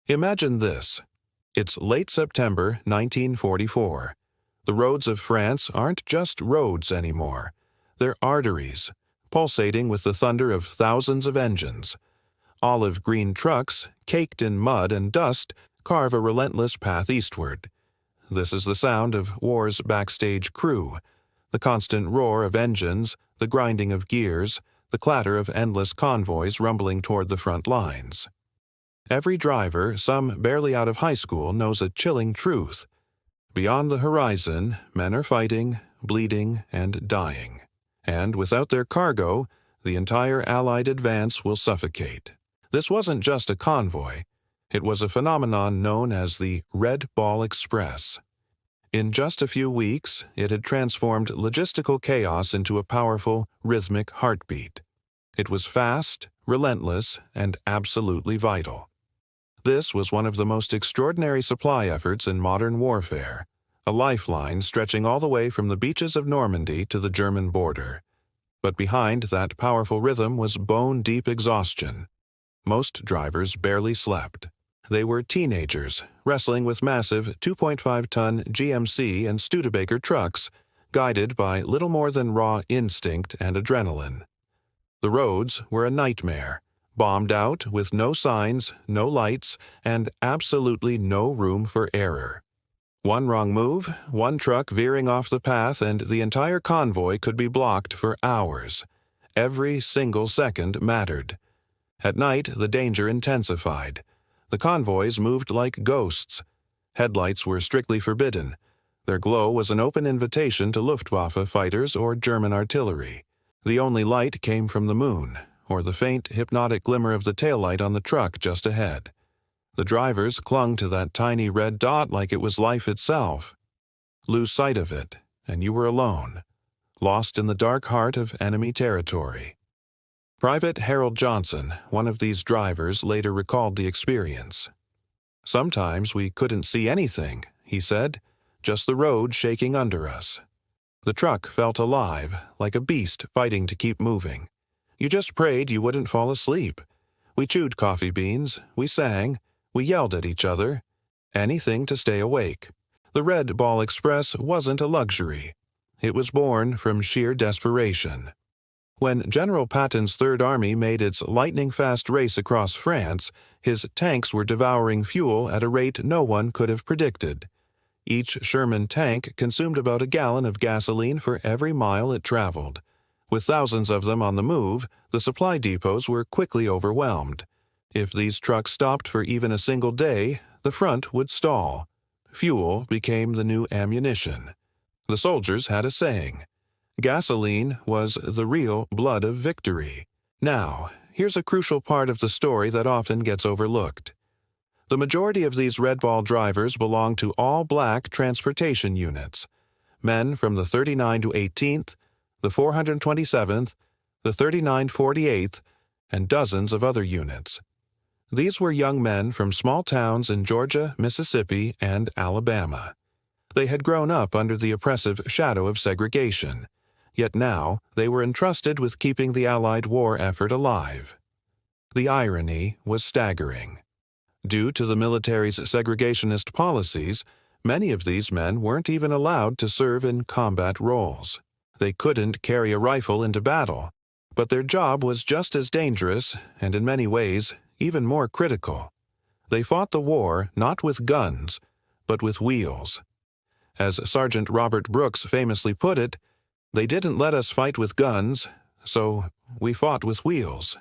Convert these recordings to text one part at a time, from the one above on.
Imagine this. It's late September 1944. The roads of France aren't just roads anymore. They're arteries, pulsating with the thunder of thousands of engines. Olive green trucks, caked in mud and dust, carve a relentless path eastward. This is the sound of war's backstage crew, the constant roar of engines, the grinding of gears, the clatter of endless convoys rumbling toward the front lines. Every driver, some barely out of high school, knows a chilling truth. Beyond the horizon, men are fighting, bleeding, and dying. And without their cargo, the entire Allied advance will suffocate. This wasn't just a convoy. It was a phenomenon known as the Red Ball Express. In just a few weeks, it had transformed logistical chaos into a powerful, rhythmic heartbeat. It was fast, relentless, and absolutely vital. This was one of the most extraordinary supply efforts in modern warfare, a lifeline stretching all the way from the beaches of Normandy to the German border. But behind that powerful rhythm was bone-deep exhaustion. Most drivers barely slept. They were teenagers, wrestling with massive 2.5-ton GMC and Studebaker trucks, guided by little more than raw instinct and adrenaline. The roads were a nightmare, bombed out with no signs, no lights, and absolutely no room for error. One wrong move, one truck veering off the path, and the entire convoy could be blocked for hours. Every single second mattered. At night, the danger intensified. The convoys moved like ghosts. Headlights were strictly forbidden. Their glow was an open invitation to Luftwaffe fighters or German artillery. The only light came from the moon, or the faint, hypnotic glimmer of the taillight on the truck just ahead. The drivers clung to that tiny red dot like it was life itself. Lose sight of it, and you were alone, lost in the dark heart of enemy territory. Private Harold Johnson, one of these drivers, later recalled the experience. "Sometimes we couldn't see anything," he said, "just the road shaking under us. The truck felt alive, like a beast fighting to keep moving. You just prayed you wouldn't fall asleep. We chewed coffee beans, we sang, we yelled at each other. Anything to stay awake. The Red Ball Express wasn't a luxury. It was born from sheer desperation. When General Patton's Third Army made its lightning-fast race across France, his tanks were devouring fuel at a rate no one could have predicted. Each Sherman tank consumed about a gallon of gasoline for every mile it traveled. With thousands of them on the move, the supply depots were quickly overwhelmed. If these trucks stopped for even a single day, the front would stall. Fuel became the new ammunition. The soldiers had a saying: gasoline was the real blood of victory. Now, here's a crucial part of the story that often gets overlooked. The majority of these Red Ball drivers belong to all-black transportation units. Men from the 39 to 18th, the 427th, the 3948th, and dozens of other units. These were young men from small towns in Georgia, Mississippi, and Alabama. They had grown up under the oppressive shadow of segregation, yet now they were entrusted with keeping the Allied war effort alive. The irony was staggering. Due to the military's segregationist policies, many of these men weren't even allowed to serve in combat roles. They couldn't carry a rifle into battle, but their job was just as dangerous and in many ways even more critical. They fought the war not with guns, but with wheels. As Sergeant Robert Brooks famously put it, "They didn't let us fight with guns, so we fought with wheels."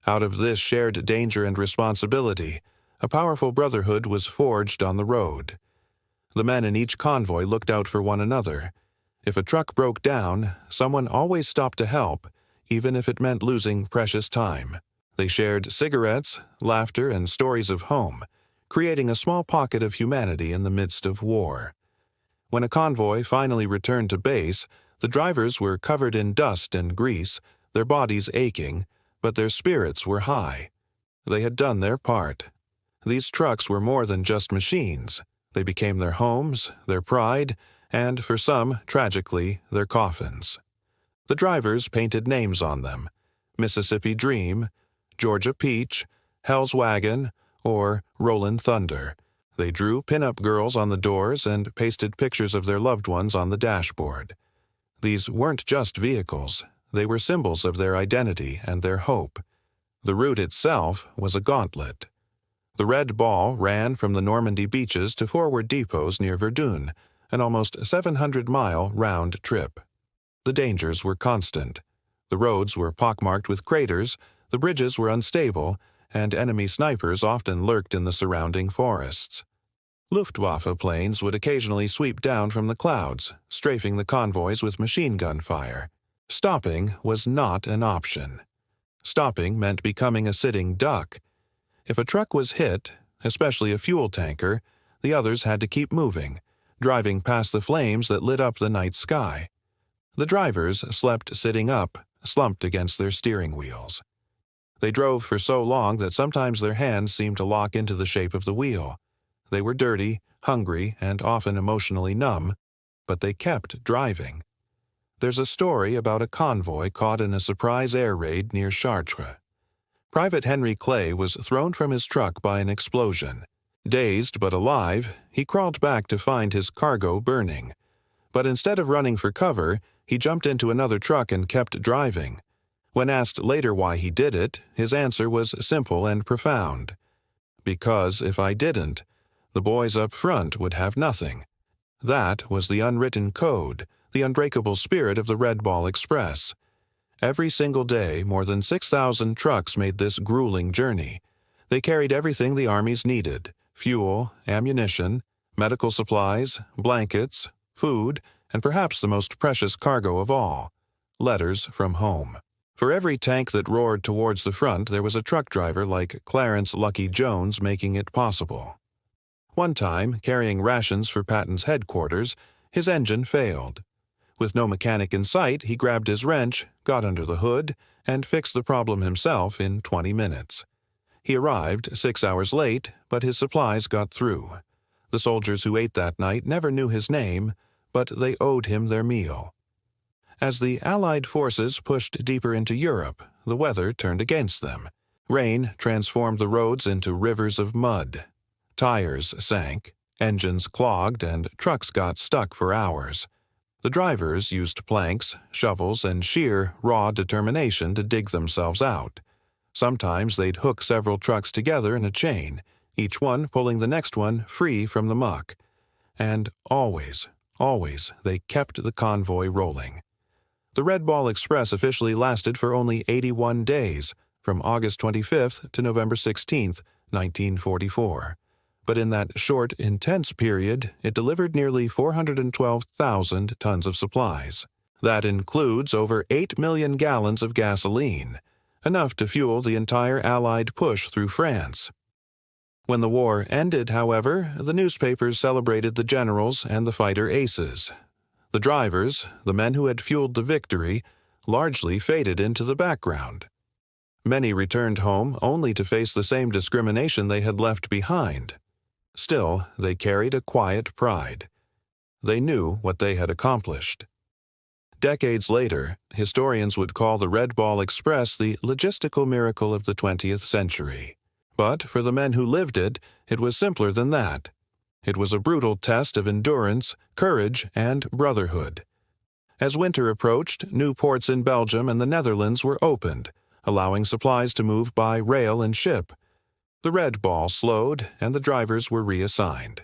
Out of this shared danger and responsibility, a powerful brotherhood was forged on the road. The men in each convoy looked out for one another. If a truck broke down, someone always stopped to help, even if it meant losing precious time. They shared cigarettes, laughter, and stories of home, creating a small pocket of humanity in the midst of war. When a convoy finally returned to base, the drivers were covered in dust and grease, their bodies aching, but their spirits were high. They had done their part. These trucks were more than just machines. They became their homes, their pride, and, for some, tragically, their coffins. The drivers painted names on them: Mississippi Dream, Georgia Peach, Hell's Wagon, or Rollin' Thunder. They drew pin-up girls on the doors and pasted pictures of their loved ones on the dashboard. These weren't just vehicles. They were symbols of their identity and their hope. The route itself was a gauntlet. The Red Ball ran from the Normandy beaches to forward depots near Verdun, an almost 700-mile round trip. The dangers were constant. The roads were pockmarked with craters, the bridges were unstable, and enemy snipers often lurked in the surrounding forests. Luftwaffe planes would occasionally sweep down from the clouds, strafing the convoys with machine gun fire. Stopping was not an option. Stopping meant becoming a sitting duck. If a truck was hit, especially a fuel tanker, the others had to keep moving, driving past the flames that lit up the night sky. The drivers slept sitting up, slumped against their steering wheels. They drove for so long that sometimes their hands seemed to lock into the shape of the wheel. They were dirty, hungry, and often emotionally numb, but they kept driving. There's a story about a convoy caught in a surprise air raid near Chartres. Private Henry Clay was thrown from his truck by an explosion. Dazed but alive, he crawled back to find his cargo burning. But instead of running for cover, he jumped into another truck and kept driving. When asked later why he did it, his answer was simple and profound. Because if I didn't, the boys up front would have nothing. That was the unwritten code, the unbreakable spirit of the Red Ball Express. Every single day, more than 6,000 trucks made this grueling journey. They carried everything the armies needed: fuel, ammunition, medical supplies, blankets, food, and perhaps the most precious cargo of all: letters from home. For every tank that roared towards the front, there was a truck driver like Clarence Lucky Jones making it possible. One time, carrying rations for Patton's headquarters, his engine failed. With no mechanic in sight, he grabbed his wrench, got under the hood, and fixed the problem himself in 20 minutes. He arrived 6 hours late, but his supplies got through. The soldiers who ate that night never knew his name, but they owed him their meal. As the Allied forces pushed deeper into Europe, the weather turned against them. Rain transformed the roads into rivers of mud. Tires sank, engines clogged, and trucks got stuck for hours. The drivers used planks, shovels, and sheer, raw determination to dig themselves out. Sometimes they'd hook several trucks together in a chain, each one pulling the next one free from the muck. And always they kept the convoy rolling. The Red Ball Express officially lasted for only 81 days, from August 25th to November 16th, 1944. But in that short, intense period, it delivered nearly 412,000 tons of supplies. That includes over 8 million gallons of gasoline, enough to fuel the entire Allied push through France. When the war ended, however, the newspapers celebrated the generals and the fighter aces. The drivers, the men who had fueled the victory, largely faded into the background. Many returned home only to face the same discrimination they had left behind. Still, they carried a quiet pride. They knew what they had accomplished. Decades later, historians would call the Red Ball Express the logistical miracle of the 20th century. But for the men who lived it, it was simpler than that. It was a brutal test of endurance, courage, and brotherhood. As winter approached, new ports in Belgium and the Netherlands were opened, allowing supplies to move by rail and ship. The Red Ball slowed, and the drivers were reassigned.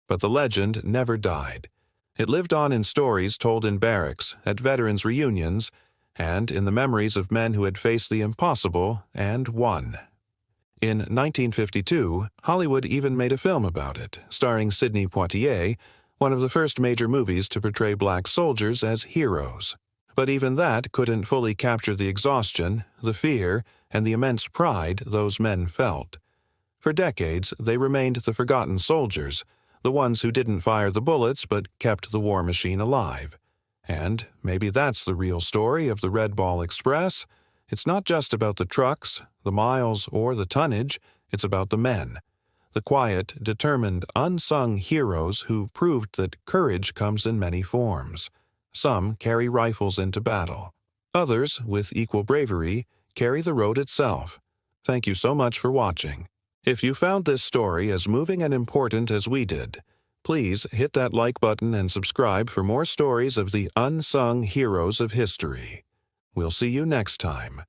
But the legend never died. It lived on in stories told in barracks, at veterans' reunions, and in the memories of men who had faced the impossible and won. In 1952, Hollywood even made a film about it, starring Sidney Poitier, one of the first major movies to portray black soldiers as heroes. But even that couldn't fully capture the exhaustion, the fear, and the immense pride those men felt. For decades, they remained the forgotten soldiers, the ones who didn't fire the bullets but kept the war machine alive. And maybe that's the real story of the Red Ball Express. It's not just about the trucks, the miles, or the tonnage. It's about the men. The quiet, determined, unsung heroes who proved that courage comes in many forms. Some carry rifles into battle. Others, with equal bravery, carry the road itself. Thank you so much for watching. If you found this story as moving and important as we did, please hit that like button and subscribe for more stories of the unsung heroes of history. We'll see you next time.